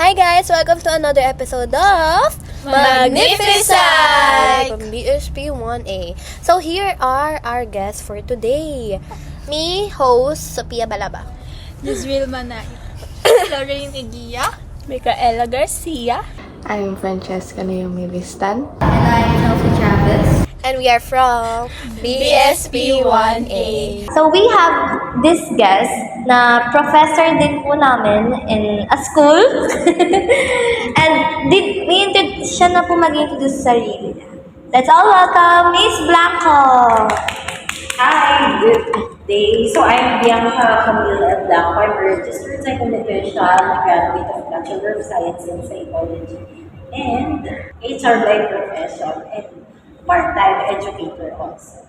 Hi guys! Welcome to another episode of Magnificent! from BSP 1A. So here are our guests for today. Me, host, Sophia Balaba. Yusril Manay. Lorraine Eguia. Micaela Garcia. I'm Francesca Naomi Listan. And we are from BSP 1A. So we have this guest na professor din po namin in a school. And siya na po mag-introduce sa sarili. Let's all welcome Miss Blanco. Hi, good day. So I'm Bianca Camila Blanco. I'm a registered psychometrician, a graduate of Bachelor of Science in Psychology, and HR by profession, and part-time educator also.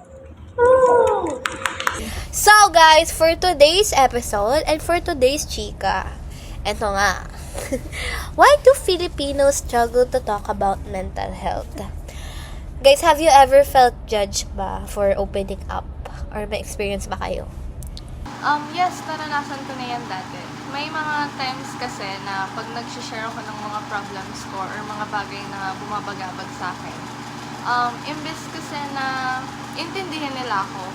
So guys, for today's episode and for today's chika, eto nga. Why do Filipinos struggle to talk about mental health? Guys, have you ever felt judged ba for opening up? Or may experience ba kayo? Yes, naranasan ko na yan dati. May mga times kasi na pag nag-share ako ng mga problems ko or mga bagay na bumabagabag sa akin, imbes kasi na intindihin nila ako,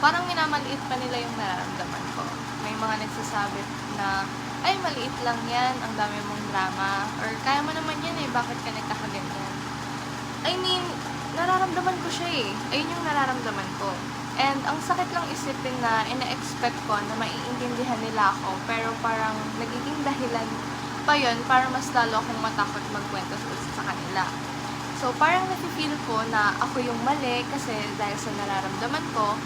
parang minamaliit pa nila yung nararamdaman ko. May mga nagsasabi na, ay, maliit lang yan, ang dami mong drama, or kaya mo naman yan eh, bakit ka nagkakaganyan? I mean, nararamdaman ko siya eh. Ayun yung nararamdaman ko. And ang sakit lang isipin na ina-expect ko na maiintindihan nila ako, pero parang nagiging dahilan pa yun para mas lalo akong matakot magkwento sa kanila. So, parang nafe-feel ko na ako yung mali kasi dahil sa nararamdaman ko.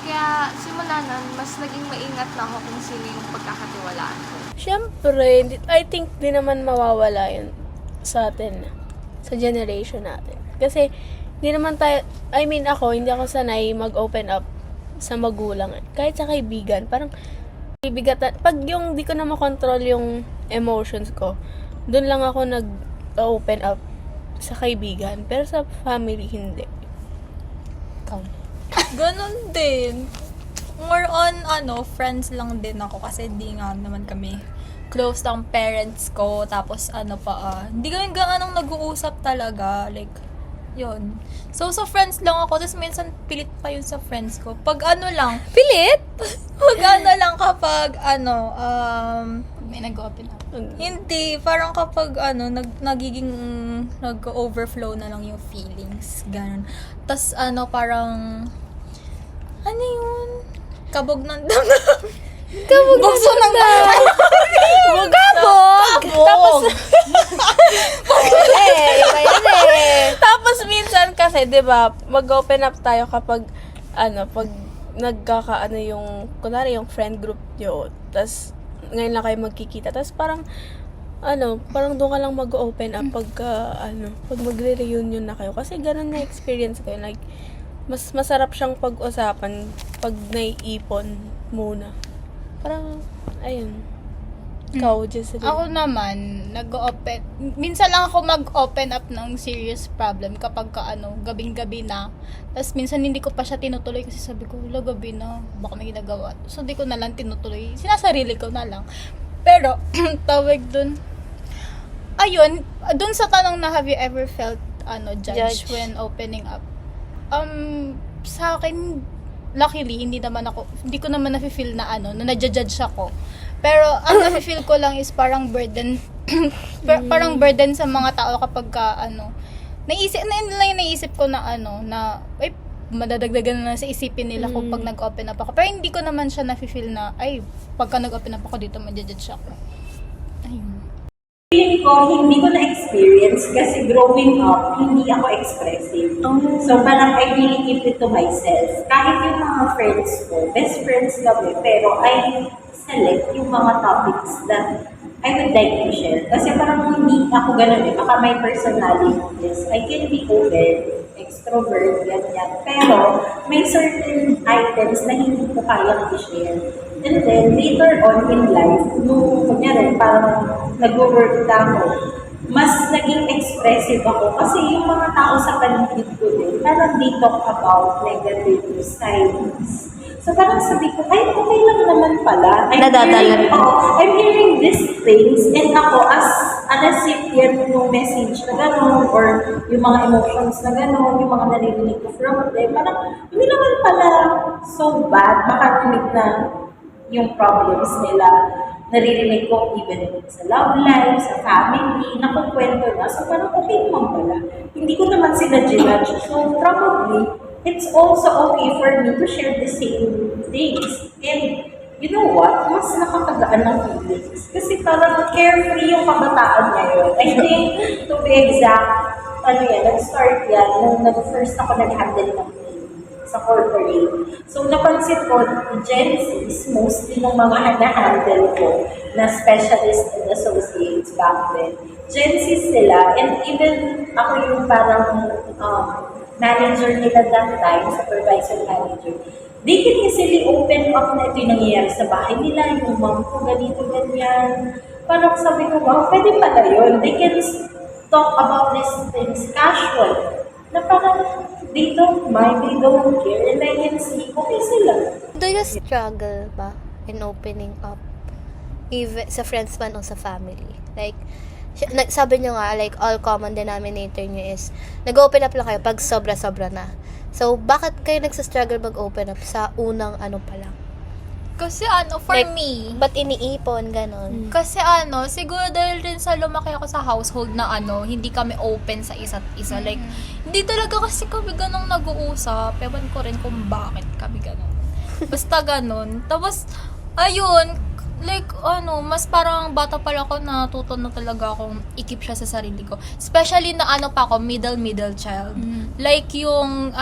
Kaya, simula nun, mas naging maingat na ako kung sino yung pagkakatiwalaan ko. Siyempre, I think di naman mawawala yun sa atin, sa generation natin. Kasi, hindi naman tayo, hindi ako sanay mag-open up sa magulang. Kahit sa kaibigan, parang bibigatan. Pag yung di ko na makontrol yung emotions ko, doon lang ako nag-open up sa kaibigan. Pero sa family, hindi. Ganon din. More on, friends lang din ako kasi di nga naman kami close ng parents ko. Tapos, hindi kami ganong nag-uusap talaga. Like, yun. So, friends lang ako. Tapos, minsan, pilit pa yun sa friends ko. Pag lang. Pilit? Pag lang kapag, May nag-open up. hindi. Parang kapag, nag-overflow na lang yung feelings. Ganon. Tapos, parang, yun? Kabog ng damdamin. Kabog Bukso ng damdamin. Kabog! Tapos, Iba yan eh. tapos minsan kasi, di ba, mag-open up tayo kapag, pag yung, kunwari yung friend group nyo, tas ngayon lang kayo magkikita, tas parang doon ka lang mag-open up pag magre-reunion na kayo. Kasi ganun na experience ko, like, mas masarap siyang pag-usapan pag naiipon muna. Parang, ayun. Ikaw, Jesseline. Ako naman, minsan lang ako mag-open up ng serious problem kapag gabing-gabi na. Tapos minsan hindi ko pa siya tinutuloy kasi sabi ko, gabi na, baka may ginagawa. So, di ko na lang tinutuloy. Sinasarili ko na lang. Pero, tawag dun, dun sa tanong na have you ever felt, judged when opening up? Sa akin, luckily, hindi ko naman na-feel na na nadja-judge ako. Pero, ang na-feel ko lang is parang burden, parang burden sa mga tao kapag naisip ko na ay, madadagdagan na sa isipin nila kung pag nag-open up ako. Pero hindi ko naman siya na-feel na, ay, pagka nag-open up ako dito, madja-judge ako. Ayun. Feeling ko, hindi ko na-experience kasi growing up, hindi ako expressive. So parang I really keep it to myself. Kahit yung mga friends ko, best friends kami, pero I select yung mga topics that I would like to share. Kasi parang hindi ako ganun eh. Baka my personality is, I can be open, extrovert, ganyan. Pero may certain items na hindi ko kayang i-share. And then, later on in life, nung kunyari, parang nag-work na ako, mas naging expressive ako kasi yung mga tao sa paligid ko din, parang they talk about negative sides. So parang sabi ko, ay, okay lang naman pala. Nadadala rin. I'm hearing these things and ako as a recipient ng message na gano'n or yung mga emotions na gano'n, yung mga naririnig ko from them, parang hindi naman pala so bad. Makarinig na yung problems nila. Naririnig ko even sa love life, sa family, nakukwento na. So parang okay naman pala. Hindi ko naman sila ginudge. So probably, it's also okay for me to share the same things. And you know what? Mas nakakagaan ng feelings. Kasi parang carefree yung kabataan ngayon. I think, to be exact, nag-start yan nung first ako nag-handle ng sa corporate. So, napansin ko, Gen Zs, mostly ng mga na-handle ko na specialist and associates back then. Gen Zs sila, and even ako yung parang manager nila that time, supervisor manager, they can easily open up na ito yung nangyayari sa bahay nila, yung mom ko, ganito, ganyan. Parang sabi ko, wow, pwede pala yun. They can talk about these things casual. Na parang they don't mind, they don't care, and I can see, okay sila. Do you struggle ba in opening up? Even sa friends man o sa family? Like, sabi nyo nga, like, all common denominator nyo is, nag-open up lang kayo pag sobra-sobra na. So, bakit kayo nagsastruggle mag-open up sa unang ano pa lang? Kasi for Like, me, Ba't iniipon, ganon? kasi siguro dahil rin sa lumaki ako sa household na hindi kami open sa isa't isa. Like, hindi talaga kasi kami ganong nag-uusap. Ewan ko rin kung bakit kami ganon. Basta ganon. Tapos, ayun, like, mas parang bata pa lang ako, natuto na talaga akong i-keep siya sa sarili ko. Especially na pa ako, middle child. Like, yung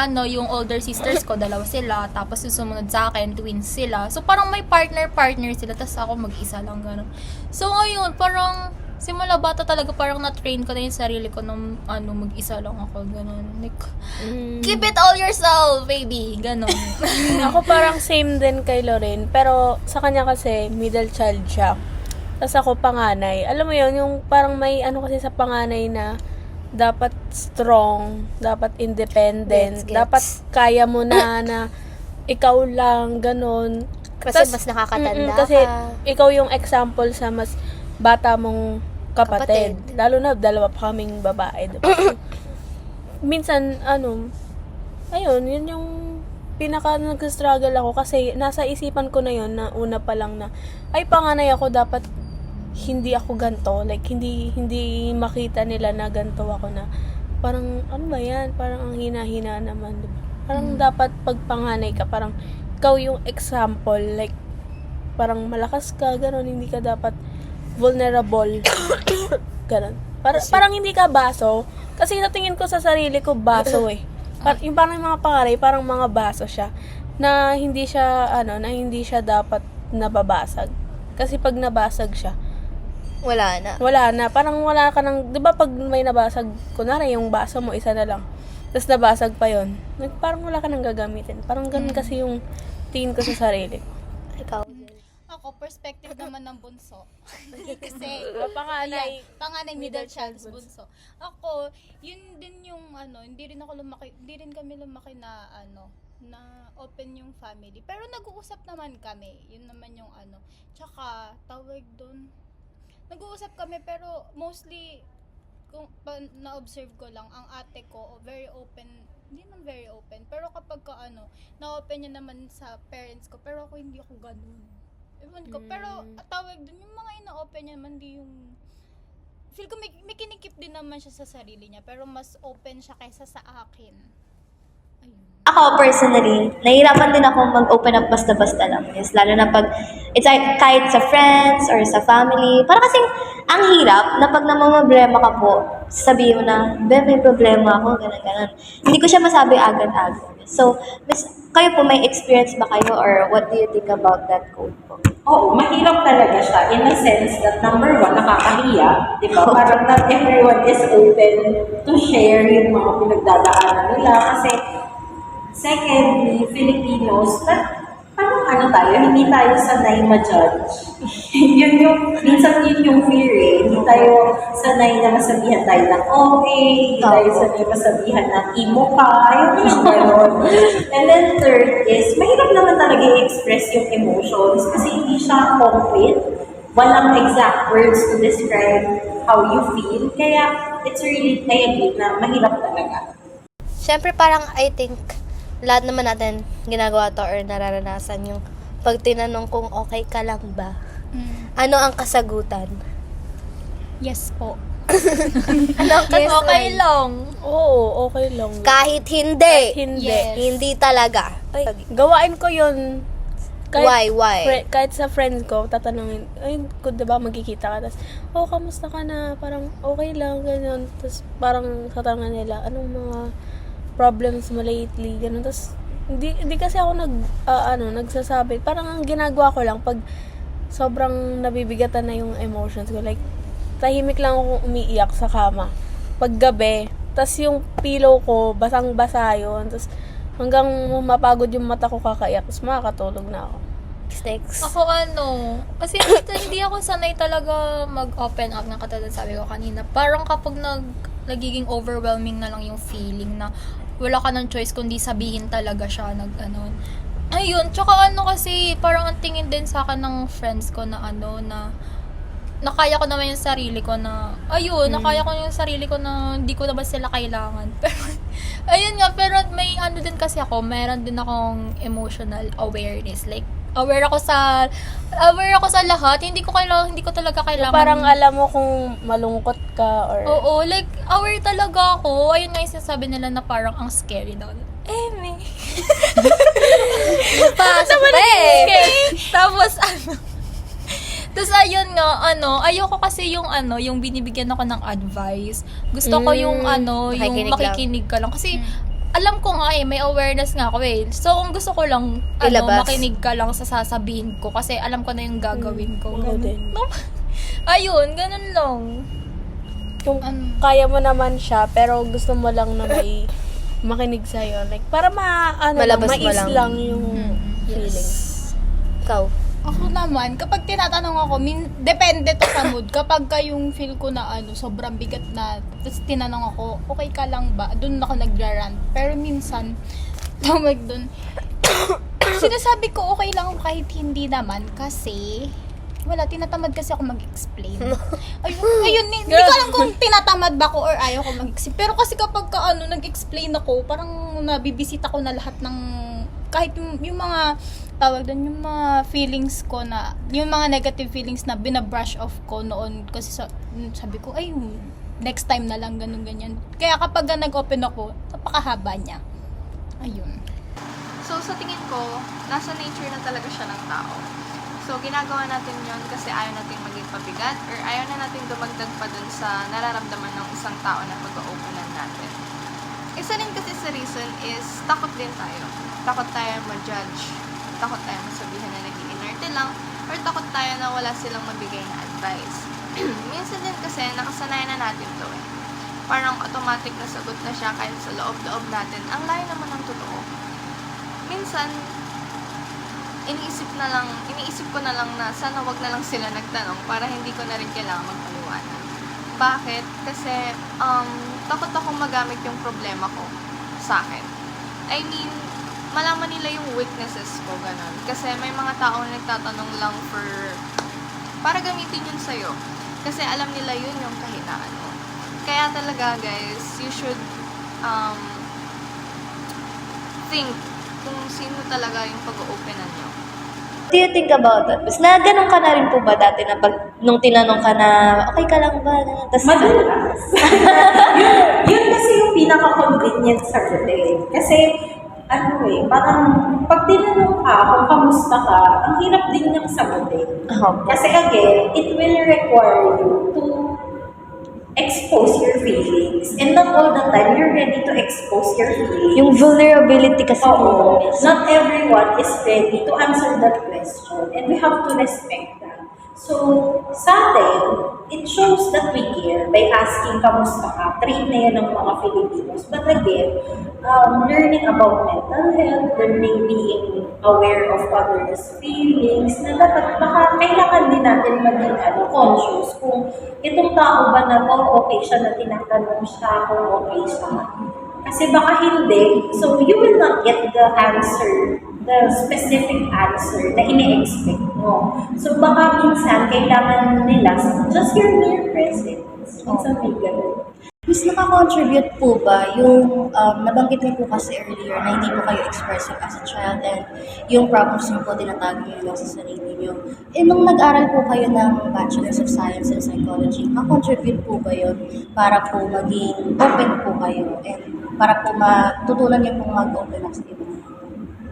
older sisters ko, dalawa sila, tapos yung sumunod sa akin, twins sila. So, parang may partner sila, tapos ako mag-isa lang, gano'n. So, ayun, parang, simula bata talaga, parang na-train ko na yung sarili ko nung, mag-isa lang ako, gano'n. Like, keep it all yourself, baby, gano'n. Ako parang same din kay Lorraine, pero sa kanya kasi middle child siya. Tapos ako panganay. Alam mo yun, yung parang may kasi sa panganay na dapat strong, dapat independent, Gets. dapat kaya mo na ikaw lang, ganon. Kasi mas nakakatanda kasi ka. ikaw yung example sa mas bata mong kapatid. Lalo na dalawa pa kaming babae. Diba? Minsan, ayun, yun yung pinaka nag-struggle ako kasi nasa isipan ko na yun na una pa lang na ay panganay ako, dapat hindi ako ganto, like hindi makita nila na ganto ako, na parang ano ba yan, parang ang hina-hina naman, diba? Parang dapat pag panganay ka, parang ikaw yung example, like parang malakas ka, gano'n, hindi ka dapat vulnerable. Ganun. Parang hindi ka baso. Kasi sa tingin ko sa sarili ko, baso eh. Yung parang yung mga pangaray, parang mga baso siya. Na hindi siya dapat nababasag. Kasi pag nabasag siya, Wala na. Parang wala ka nang, di ba pag may nabasag, kunwari yung baso mo, isa na lang. Tapos nabasag pa yun. Parang wala ka nang gagamitin. Parang ganun kasi yung tingin ko sa sarili ko. Ikaw. Ako, perspective naman ng bunso. Kasi, Panganay. panganay middle child bunso. Ako, yun din yung hindi rin kami lumaki na na open yung family. Pero nag-uusap naman kami. Yun naman yung Tsaka, tawag doon. Nag-uusap kami pero mostly kung na-observe ko lang, ang ate ko very open, hindi naman very open, pero kapag na-open niya naman sa parents ko, pero ako hindi ako ganun. Ewan ko, pero tawag dun, yung mga ina-open niya naman, di yung, feel ko may kinikip din naman siya sa sarili niya, pero mas open siya kaysa sa akin. Ayun. Ako personally, nahihirapan din ako mag-open up basta-basta lang. Yes, lalo na pag, kahit sa friends or sa family. Para kasing, ang hirap na pag namamroblema ka po, sabihin mo na, may problema ako, gano'n. Hindi ko siya masabi agad-agad. So, kayo po, may experience ba kayo or what do you think about that quote po? Oo, mahirap talaga siya in a sense that number one, nakakahiya, di ba? Parang not everyone is open to share yung mga pinagdadaanan nila kasi secondly, Filipinos, parang tayo, hindi tayo sanay ma-judge. Minsan yun yung fear eh. Hindi tayo sanay na masabihan tayo ng okay, hindi tayo sanay masabihan ng emo ka, yung gano'n. And then third is, mahirap naman talaga i-express yung emotions kasi hindi siya concrete. Walang exact words to describe how you feel. Kaya, it's really, I agree na mahirap talaga. Siyempre parang I think lahat naman natin ginagawa to or nararanasan yung pag tinanong kung okay ka lang ba. Ano ang kasagutan? Yes po. Ano ang Yes, kasagutan? okay lang. Oo, okay lang. Kahit hindi. Hindi. Yes. Hindi talaga. Gawain ko yun. Why? Kahit sa friends ko, tatanungin, ay, kung diba magkikita ka, tapos, kamusta ka na? Parang, okay lang, ganyan. Tapos, parang satanungan nila, anong mga problems mo lately, ganun. Tapos, hindi kasi ako nagsasabi. Parang ang ginagawa ko lang, pag sobrang nabibigatan na yung emotions ko, like, tahimik lang ako umiiyak sa kama. Pag gabi, tas yung pillow ko, basang-basa yun. Tas hanggang mapagod yung mata ko kakaiyak, tas makakatulog na ako. Next. Ako kasi hindi ako sanay talaga mag-open up ng katulad sabi ko kanina. Parang kapag nagiging overwhelming na lang yung feeling na wala ka ng choice kundi sabihin talaga siya Ayun, tsaka kasi parang ang tingin din sa akin ng friends ko na nakaya ko naman yung sarili ko na nakaya ko yung sarili ko na hindi ko naman sila kailangan. Pero ayun nga, pero may din kasi ako, meron din akong emotional awareness. Like aware ako sa lahat. Hindi ko talaga kailangan. Parang alam mo kung malungkot ka or... Oo, like aware talaga ako. Ayun nga yung sinasabi nila na parang ang scary daw. May Tapos Tapos ayun nga, ayoko kasi yung binibigyan ako ng advice. Gusto ko yung makikinig yung makikinig ka lang. Kasi alam ko nga may awareness nga ako eh. So, kung gusto ko lang, Ilabas. makinig ka lang sa sasabihin ko. Kasi alam ko na yung gagawin ko. Oo din. No? Ayun, ganun lang. Kung kaya mo naman siya, pero gusto mo lang na may makinig sa'yo. Like, para Malabas mo mais lang. lang yung feelings. Ikaw. Ako naman, kapag tinatanong ako, depende to sa mood. Kapag yung feel ko na sobrang bigat na, tapos tinanong ako, okay ka lang ba? Doon ako nagra-rant. Pero minsan, tawag doon, sinasabi ko okay lang ako kahit hindi naman kasi wala, tinatamad kasi ako mag-explain. Ayun, hindi ko alam kung tinatamad ba ko or ayaw ko mag-explain. Pero kasi kapag nag-explain ako, parang nabibisita ko na lahat ng, kahit yung mga, tawag doon, yung mga feelings ko na, yung mga negative feelings na binabrush off ko noon. Kasi sabi ko, ay, next time na lang, ganun, ganyan. Kaya kapag nag-open ako, napakahaba niya. Ayun. So, sa tingin ko, nasa nature na talaga siya ng tao. So, ginagawa natin yon kasi ayaw natin maging pabigat or ayaw na natin dumagdag pa dun sa nararamdaman ng isang tao na pag-openan natin. Isa din kasi sa reason is takot din tayo. Takot tayo ma-judge. Takot tayo masabihan na nag-iinerte lang or takot tayo na wala silang mabigay na advice. Minsan din kasi nakasanayan na natin to eh. Parang automatic na sagot na siya kahit sa loob-loob natin. Ang layo naman ng totoo. Minsan, iniisip ko na lang na sana wag na lang sila nagtanong para hindi ko na rin kailangan magpaliwanag. Bakit? Kasi takot akong magamit yung problema ko sa akin. I mean, malaman nila yung weaknesses ko, ganun. Kasi may mga tao na nagtatanong lang para gamitin yun sa'yo. Kasi alam nila yun yung kahinaan mo. Kaya talaga, guys, you should think kung sino talaga yung pag-oopenan nyo. What do you think about that? Mas na ganun ka na rin po ba dati na nung tinanong ka na, okay ka lang ba? Tas, Madalas. yun kasi yung pinaka-convenient sagutin. Kasi, parang pag tinanong ka kung kamusta ka, ang hirap din niyang sagutin. Kasi again, it will require you to expose your feelings. And not all the time, you're ready to expose your feelings. yung vulnerability kasi Oo. po. Not everyone is ready to answer that question. And we have to respect that. So, sa atin, it shows that we care by asking kamusta ka. Trait na yan ng mga Filipinos. But again, learning about mental health, learning being aware of others' feelings, na dapat baka kailangan din natin maging conscious kung itong tao ba na to, okay siya na tinatanong siya kung okay siya. Kasi baka hindi, so you will not get the answer, the specific answer na ini-expect mo. So baka minsan kailangan nila just your mere presence. Minsan may ganun. Mas nakakontribute po ba yung nabanggit niyo po kasi earlier na hindi po kayo expressive as a child and yung problems niyo po tinatago niyo lang sa sarili niyo. Nung nag-aral po kayo ng Bachelor's of Science in Psychology, nakakontribute po ba yun para po maging open po kayo and para po matutunan niyo po mag-open up sa iba?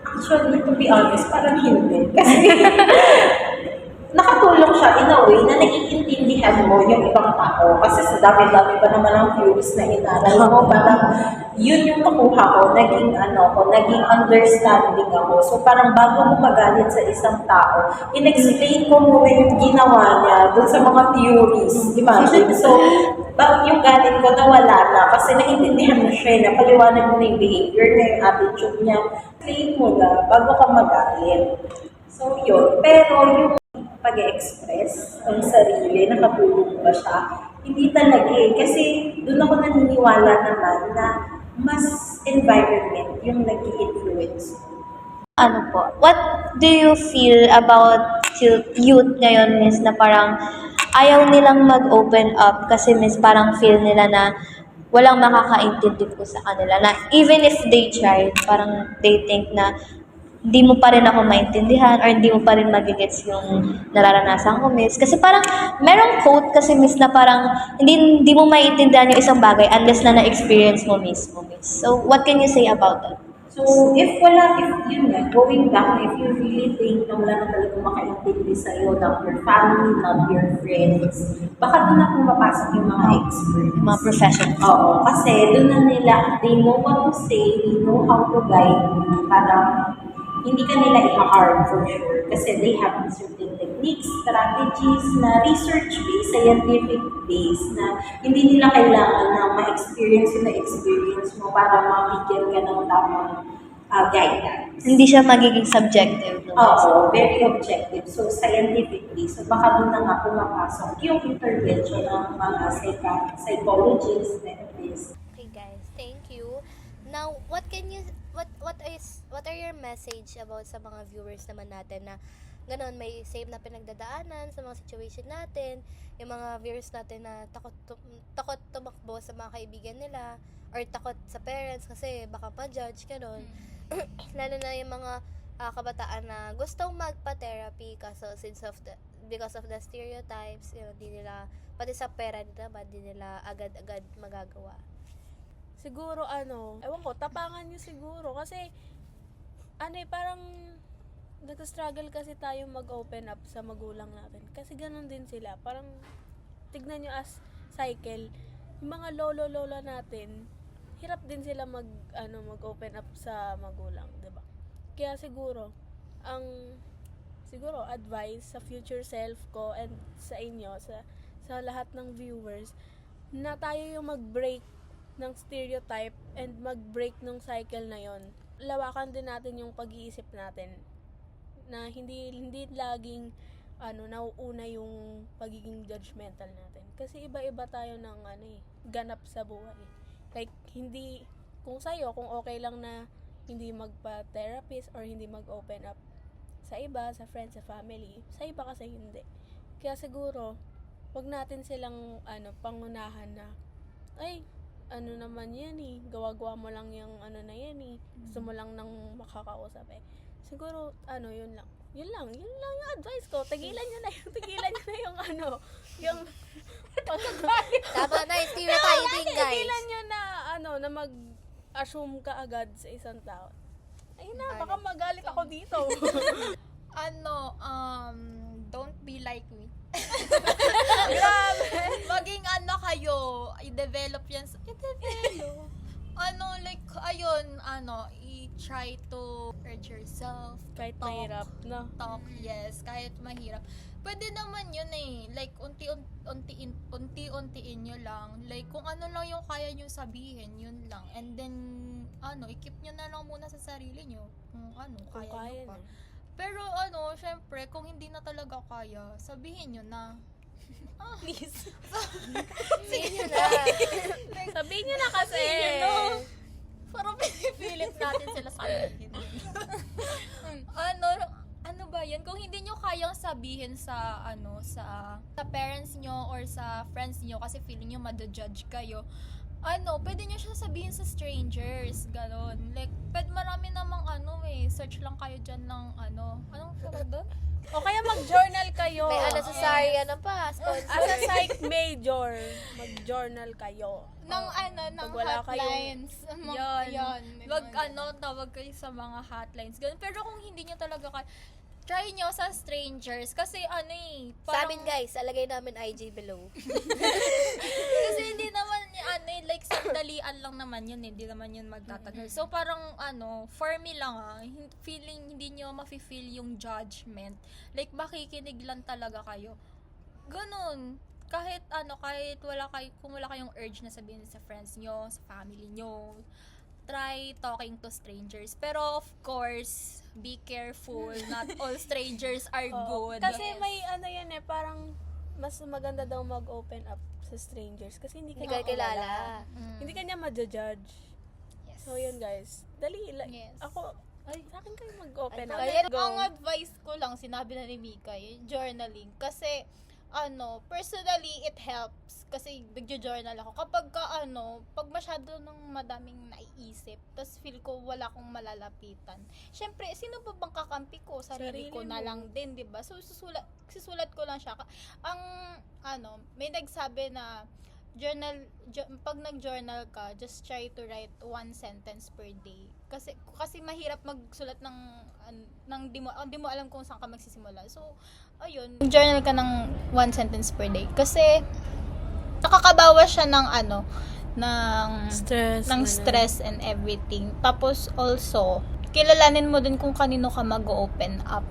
Actually, to be honest, parang hindi. Kasi nakatulong siya in a way na naiintindihan mo yung ibang tao. Kasi sa dami-dami pa naman ang theories na inaral mo, parang yun yung nakuha ko, naging understanding ako. So parang bago mo magalit sa isang tao, in-explain ko muna yung ginawa niya dun sa mga theories. Imagine. So, yung galit ko nawala na kasi naiintindihan mo siya, napaliwanag mo na yung behavior na yung attitude niya. Explain mo na bago ka magalit. So yun. Pero yung pag-express ang sarili, nakatulong ba siya? Hindi talaga eh. Kasi doon ako naniniwala naman na mas environment yung nag-i-influence. Ano po? What do you feel about youth ngayon, Miss, na parang ayaw nilang mag-open up kasi, Miss, parang feel nila na walang makakaintindi po sa kanila. Na even if they tried, parang they think na hindi mo pa rin ako maintindihan or hindi mo pa rin magigets yung nararanasan ko, Miss. Kasi parang merong quote kasi, Miss, na parang hindi mo maintindihan yung isang bagay unless na na-experience mo mismo, Miss. So, what can you say about that? So, going back, if you really think na wala na talaga makaintindi sa'yo, not your family, not your friends, baka doon na pumapasok yung mga experts. Yung mga professionals. Oo, kasi doon na nila, they know what to say, they know how to guide you, parang hindi ka nila i-harm for sure kasi they have certain techniques, strategies na research-based, scientific-based na hindi nila kailangan na ma-experience yung na-experience mo para mabigyan ka ng tamang guidance. Hindi siya magiging subjective. No? Oo, very objective. So, scientifically. So, baka doon na nga pumapasok yung intervention ng mga psychologists, therapists. Okay, guys, thank you. Now, what are your message about sa mga viewers naman natin na ganun, may same na pinagdadaanan sa mga situation natin, yung mga viewers natin na takot tumakbo sa mga kaibigan nila or takot sa parents kasi baka ma-judge, ganun. Lalo na yung mga kabataan na gustong magpa-therapy because of the stereotypes, di nila, pati sa pera nila, di nila agad-agad magagawa. Siguro ewan ko, tapangan nyo siguro kasi parang nag-struggle kasi tayo mag-open up sa magulang natin. Kasi ganun din sila. Parang tignan nyo as cycle. Yung mga lolo-lola natin, hirap din sila mag-open up sa magulang, 'di ba? Kaya siguro advice sa future self ko and sa inyo, sa lahat ng viewers, na tayo yung mag-break ng stereotype and mag-break ng cycle na yon. Lawakan din natin yung pag-iisip natin na hindi laging nauuna yung pagiging judgmental natin. Kasi iba-iba tayo ng ganap sa buhay. Like kung okay lang na hindi magpa-therapist or hindi mag-open up sa iba, sa friends, sa family, sa iba kasi hindi. Kaya siguro wag natin silang pangunahan na naman yan gawa-gawa mo lang yung na yan gusto mo lang nang makakausap siguro yun lang yung advice ko. Tigilan nyo na yung yung Tama na, stereotyping, guys. tigilan nyo na mag-assume ka agad sa isang tao. Ayun na, baka magalit ako dito. Don't be like me. Grabe. Maging kayo, i-develop yan. I-develop. I-try to encourage yourself. Kahit talk. mahirap, no? Talk, yes, kahit mahirap. Pwede naman yun eh. Like, unti-untiin nyo lang. Like, kung ano lang yung kaya nyo sabihin, yun lang. And then, i-keep nyo na lang muna sa sarili nyo. Kung Kung kaya nyo pa. na. Pero syempre, kung hindi na talaga kaya, sabihin nyo na. Please. Sabihin nyo na. Sabihin nyo na kasi. Parang pinipilit natin sila sabihin. Ano ba yan? Kung hindi nyo kayang sabihin sa parents nyo or sa friends nyo kasi feeling nyo madojudge kayo, pwede nyo siya sabihin sa strangers, ganon. Like, marami namang search lang kayo dyan ng anong tawag doon? O kaya mag-journal kayo. May cesarean na pa. As a psych major, mag-journal kayo. ng Pag wala hotlines. Yun. May Wag mga tawag kayo sa mga hotlines. Ganun. Pero kung hindi nyo talaga try nyo sa strangers. Kasi Sa amin guys, alagay namin IG below. Kasi hindi naman, like, sandalian lang naman yun, hindi naman yun magtatagal. So, parang, for me lang, feeling, hindi nyo mafe-feel yung judgment. Like, makikinig lang talaga kayo. Ganun. Kahit, kahit kung wala kayong urge na sabihin sa friends nyo, sa family nyo, try talking to strangers. Pero, of course, be careful. Not all strangers are good. Kasi may yan parang mas maganda daw mag-open up sa strangers kasi hindi Hindi ka ka kilala. Hindi ka niya ma-judge. Yes. So, yun guys. Dali. Yes. Sa akin kayo mag-open up. Kaya Go. ang advice ko lang, sinabi na ni Mika, yung journaling. Kasi, personally, it helps. Kasi nagjo-journal ako. Kapag pag masyado ng madaming naiisip, tas feel ko wala akong malalapitan. Syempre, sino ba bang kakampi ko? Sarili ko na mo. lang din, di ba? So, susulat ko lang siya. May nagsabi na, pag nag-journal ka, just try to write 1 sentence per day. Kasi mahirap magsulat ng di mo alam kung saan ka magsisimula. So, ayun, journal ka ng 1 sentence per day. Kasi nakakabawas siya ng stress and everything. Tapos also, kilalanin mo din kung kanino ka mag-open up.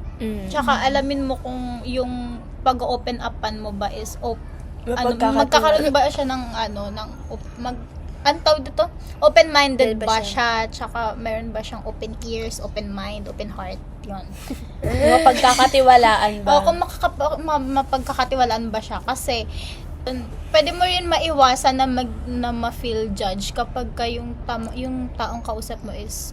Tsaka alamin mo kung yung pag-open upan mo ba is magkakaroon ba siya ng open-minded ba siya, tsaka meron ba siyang open ears, open mind, open heart, yun. Mapagkakatiwalaan ba? O kung mapagkakatiwalaan ba siya, kasi pwede mo rin maiwasan na ma-feel judge kapag yung taong kausap mo is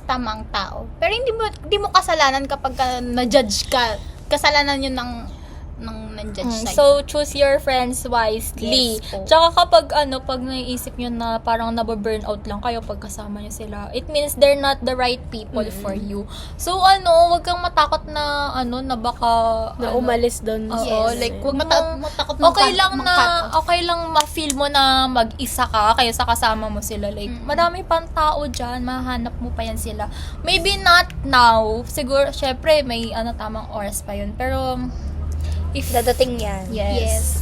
tamang tao. Pero hindi mo kasalanan kapag na-judge ka. Kasalanan yun ng nang-judge sa'yo. So, choose your friends wisely. Yes, po. Tsaka kapag pag naiisip nyo na parang nababurnout lang kayo pag kasama nyo sila, it means they're not the right people for you. So, wag kang matakot na, na baka, na umalis doon. Oo, like, wag Matakot okay lang ma-feel mo na mag-isa ka kaya sa kasama mo sila. Like, marami pang tao dyan, mahanap mo pa yan sila. Maybe not now. Siguro, syempre, may tamang oras pa yun. Pero, if Dadating yan. yes.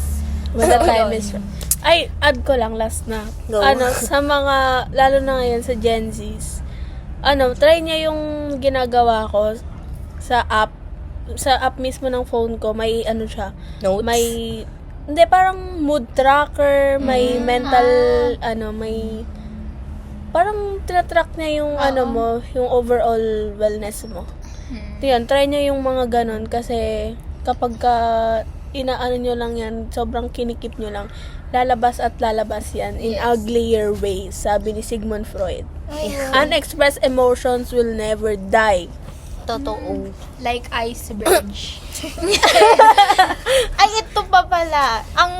When the time is right. Add ko lang last na. Go. Sa mga, lalo na ngayon sa Gen Zs, try niya yung ginagawa ko sa app mismo ng phone ko, may siya. Notes? Hindi, parang mood tracker, may mental, may, parang tinatrack niya yung, mo, yung overall wellness mo. Yun, try niya yung mga ganon kasi, kapag inaano nyo lang yan, sobrang kinikip nyo lang, lalabas at lalabas yan in uglier ways, sabi ni Sigmund Freud. Unexpressed emotions will never die. Totoo. Like ice bridge. Ay, ito pa pala. Ang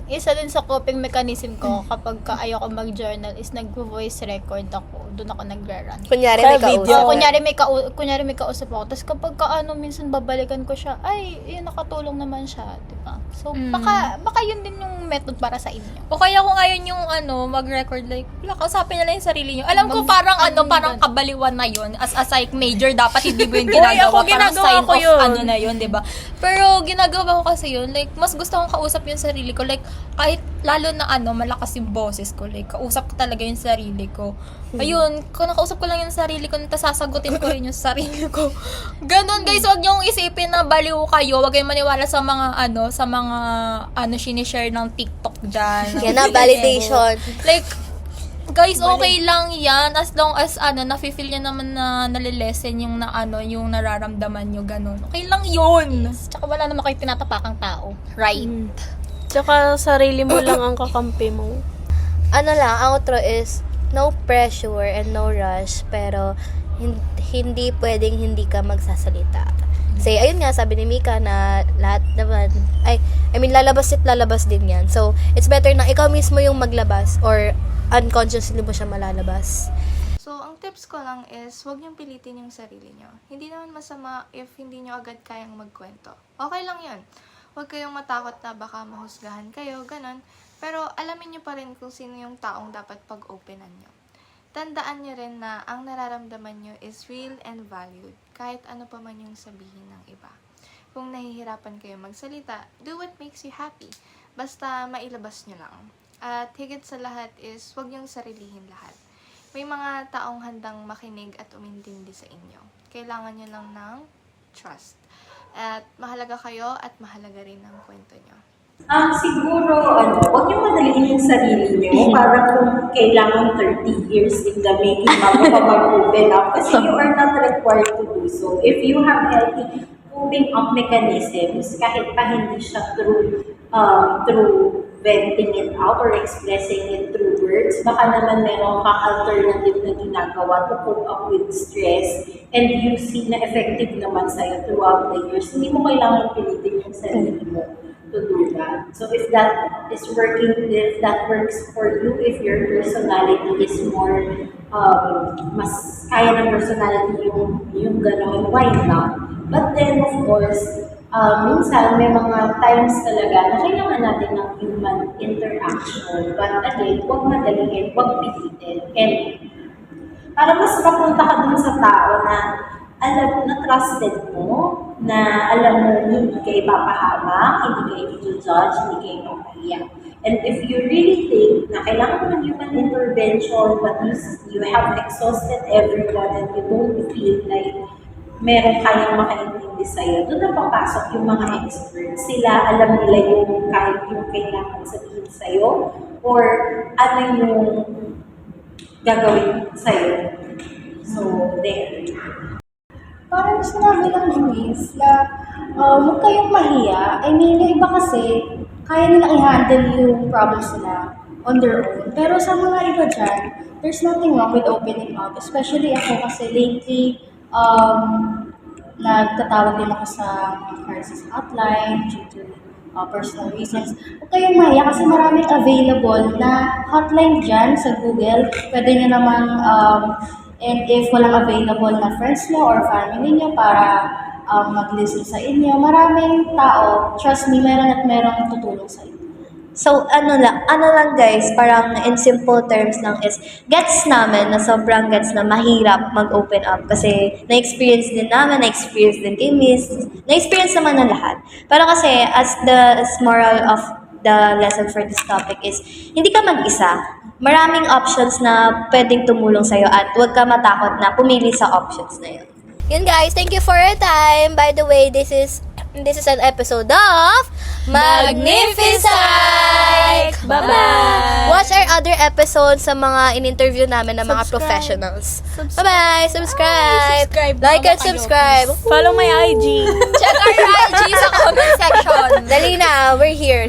isa din sa coping mechanism ko kapag ayoko mag-journal is nag-voice record ako. Doon ako nagra-rant. Kunyari Sa may video. kausap. Kunyari may kausap ako. Tapos kapag minsan babalikan ko siya, ay, yun, nakatulong naman siya. Diba? So, baka yun din yung method para sa inyo. O kaya kung ayaw yung mag-record, like, kausapin nila yung sarili nyo. Alam ko parang parang kabaliwan na yun. As a psych major, dapat hindi mo yung ginagawa. Parang sign ko of yun. Na yun, diba? Pero ginagawa ko kasi yun, like, mas gusto kong kausap yung sarili ko. Like, kahit lalo na malakas yung boses ko. Like, kausap ko talaga yung sarili ko. Ayun, kung nakausap ko lang yung sarili ko, tapos sasagutin ko rin yung sarili ko. Ganon guys, huwag niyong isipin na baliw kayo. Huwag kayong maniwala sa mga sinishare ng TikTok dyan. Yan na, validation. Like, guys, okay lang yan as long as nafe-feel niya naman na nalilesen yung yung nararamdaman niyo ganun. Okay lang yun. Tsaka wala naman kayo tinatapakang tao. Right. Tsaka sarili mo lang ang kakampi mo. Ano lang, ang outro is, no pressure and no rush, pero hindi pwedeng hindi ka magsasalita. Kasi, ayun nga, sabi ni Mika na lahat naman, lalabas at lalabas din yan. So, it's better na ikaw mismo yung maglabas or unconsciously mo siya malalabas. So, ang tips ko lang is, huwag niyong pilitin yung sarili niyo. Hindi naman masama if hindi niyo agad kayang magkwento. Okay lang yun. Huwag kayong matakot na baka mahusgahan kayo, ganun. Pero alamin niyo pa rin kung sino yung taong dapat pag-openan niyo. Tandaan niyo rin na ang nararamdaman niyo is real and valued, kahit ano pa man yung sabihin ng iba. Kung nahihirapan kayo magsalita, do what makes you happy. Basta mailabas niyo lang. At higit sa lahat is, huwag niyong sarilihin lahat. May mga taong handang makinig at umintindi sa inyo. Kailangan niyo lang ng trust. At mahalaga kayo at mahalaga rin ang kwento niyo. Siguro, huwag niyo madaliin yung sarili niyo. Para kung kailangan 30 years in the making bago ka mag-open up. Kasi you are not required to do so. If you have healthy opening up mechanisms, kahit pa hindi siya through venting it out or expressing it through words, baka naman meron kang alternative na ginagawa to cope up with stress and you see na effective naman sa'yo throughout the years. Hindi mo kailangan pilitin yung sarili mo to do that. So if that is working, if that works for you, if your personality is more, mas kaya ng personality yung gano'n, why not? But then, of course, minsan may mga times talaga na kailangan natin ng human interaction. But again, huwag madaliin, huwag pilitin. And para mas mapunta ka dun sa tao na alam na trusted mo, na alam mo hindi ka ipapahamak, hindi ka i-judge, hindi ka ipapahiya. And if you really think na kailangan mo ng human intervention but you have exhausted everyone and you don't feel like meron kayang makaintindi sa'yo, doon na papasok yung mga experts. Sila, alam nila yung kailangan sabihin sa'yo or ano yung gagawin sa'yo. So, there. Parang sinabi lang Luis na huwag kayong mahiya. I mean, yung iba kasi, kaya nilang i-handle yung problems nila on their own. Pero sa mga iba dyan, there's nothing wrong with opening up. Especially ako kasi lately, nagtatawag din ako sa crisis hotline due to personal reasons. Huwag kayong mahiya kasi maraming available na hotline dyan sa Google. Pwede nyo namang and if walang available na friends nyo or family nyo para mag-listen sa inyo, maraming tao, trust me, meron at merong tutulong sa inyo. So, ano lang guys, parang in simple terms lang is, gets namin na sobrang gets na mahirap mag-open up kasi na-experience din namin, na-experience din kay Miss, na-experience naman ng lahat. Pero kasi, as the moral of the lesson for this topic is, hindi ka mag-isa. Maraming options na pwedeng tumulong sa'yo at huwag ka matakot na pumili sa options na yun. Yun guys, thank you for your time. By the way, this is an episode of Magnificite! Bye-bye! Watch our other episodes sa mga in-interview namin ng mga professionals. Bye-bye! Subscribe! Like and subscribe! Follow my IG! Check our IG sa comment section. Dali na, we're here.